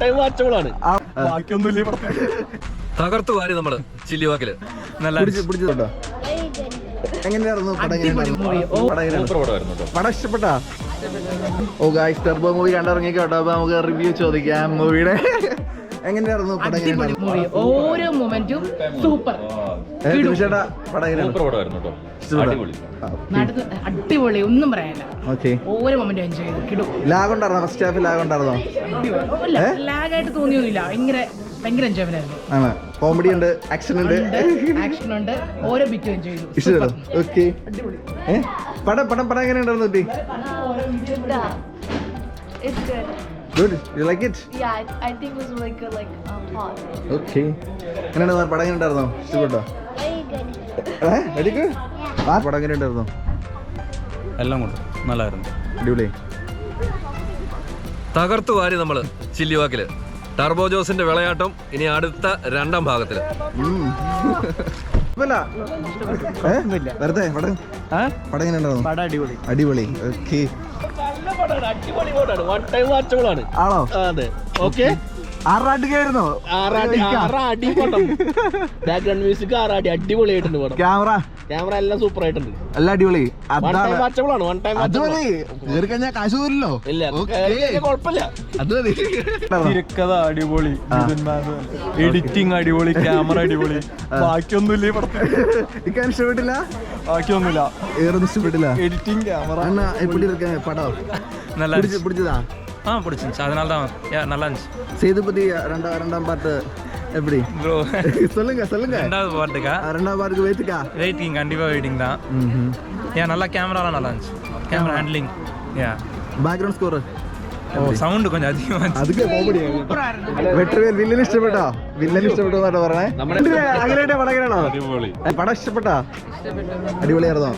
Time വാച്ചബിളാണ്. തകർത്തു വാരി നമ്മള് ചില്ലിവാക്കില്. എങ്ങനെയായിരുന്നു പടം ഇഷ്ടപ്പെട്ടാ? ഓ ഗായ്സ് ടർബോ മൂവി കണ്ടിറങ്ങി കേട്ടോ. അപ്പൊ നമുക്ക് റിവ്യൂ ചോദിക്കാം മൂവിയുടെ. എങ്ങനെയായിരുന്നു പടം? ഓരോ മൊമെന്റും സൂപ്പർ. അടിപൊളി, ഒന്നും പറയാനില്ല. ഓരോ മൊമെന്റും എൻജോയ് ചെയ്തു. ലാഗ് ഉണ്ടായിരുന്നോ? ഫസ്റ്റ് ഹാഫ് ലാഗ് ഉണ്ടായിരുന്നോ? ലാഗായിട്ട് തോന്നിയൊന്നുമില്ല. ഭയങ്കര എൻജോയ്മെന്റ് ആയിരുന്നു. കോമഡി ഉണ്ട്, ആക്ഷൻ ഉണ്ട്, ഓരോ ബിറ്റും എൻജോയ് ചെയ്തു. ഇഷ്ടപ്പെട്ടോ? ഓക്കെ. പടം എങ്ങനെ ഉണ്ടായിരുന്നു? It's good. Good. You like it? Yeah, I think it was really good, like hot. Okay. എങ്ങനെയാണ് പടം? എങ്ങനെ ഉണ്ടായിരുന്നോ? ഇഷ്ടപ്പെട്ടോ? Very good. പടം എങ്ങനെ ഉണ്ടായിരുന്നോ? എല്ലാം കൊണ്ട് നല്ലായിരുന്നു. അടിപൊളി. തകർത്തു വാരി നമ്മള് ചില്ലിവാക്കില്. ടർബോ ജോസിന്റെ വിളയാട്ടം ഇനി അടുത്ത രണ്ടാം ഭാഗത്തില്. വെറുതെ പടം എങ്ങനെ ഉണ്ടായിരുന്നു? അടിപൊളി. ഓക്കെ. അടിപൊളി പടമാണ്. വൺ ടൈം വാച്ചബിളാണ്. ആണോ? അതെ. ഓക്കെ. ആറാടിക്കായിരുന്നോ? ബാക്ക്ഗ്രൗണ്ട് മ്യൂസിക് ആറാടി അടിപൊളിയായിട്ടുണ്ട്. പടം ക്യാമറ എല്ലാം സൂപ്പർ ആയിട്ടുണ്ട്. എല്ലാം അടിപൊളി. വൺ ടൈം വാച്ചബിളാണ്. വൺ ടൈം കഴിഞ്ഞാൽ കാശ് പോലല്ലോ. ഇല്ല, കുഴപ്പമില്ല. അത് മതി. തിരക്കഥ അടിപൊളി, എഡിറ്റിംഗ് അടിപൊളി, ക്യാമറ അടിപൊളി. ബാക്കിയൊന്നുമില്ല ഈ പടത്തിൽ. ഇഷ്ടപ്പെട്ടില്ല? ബാക്കിയൊന്നുമില്ല. ഏറൊന്നും ഇഷ്ടപ്പെട്ടില്ല. എഡിറ്റിംഗ്, ക്യാമറ எப்படி இருக்கு படம்? நல்லா பிடிச்சதா? பிடிச்சிருந்துச்சு. அதனால தான் நல்லா இருந்துச்சு. சேதுபதி ரெண்டாம் பாட்டு எப்படி? ப்ரோ சொல்லுங்க. ரெண்டாவது பாட்டுக்கா? ரெண்டாவது பாட்டுக்கு வெயிட்டிங் கண்டிப்பா வெயிட்டிங் தான். நல்லா கேமராலாம் நல்லா இருந்துச்சு. Camera handling. Background score sound கொஞ்சம் அதிகமா അതൊക്കെ കോമഡി. വെട്ടവേൽ വില്ലൻ ഇഷ്ടപ്പെട്ടോ? വില്ലൻ ഇഷ്ടപ്പെട്ടോ എന്നാണ് പറഞ്ഞേ. അങ്ങനെ പടം എങ്ങനെയാണോ? പടം ഇഷ്ടപ്പെട്ടാ? അടിപൊളിയായിരുന്നോ?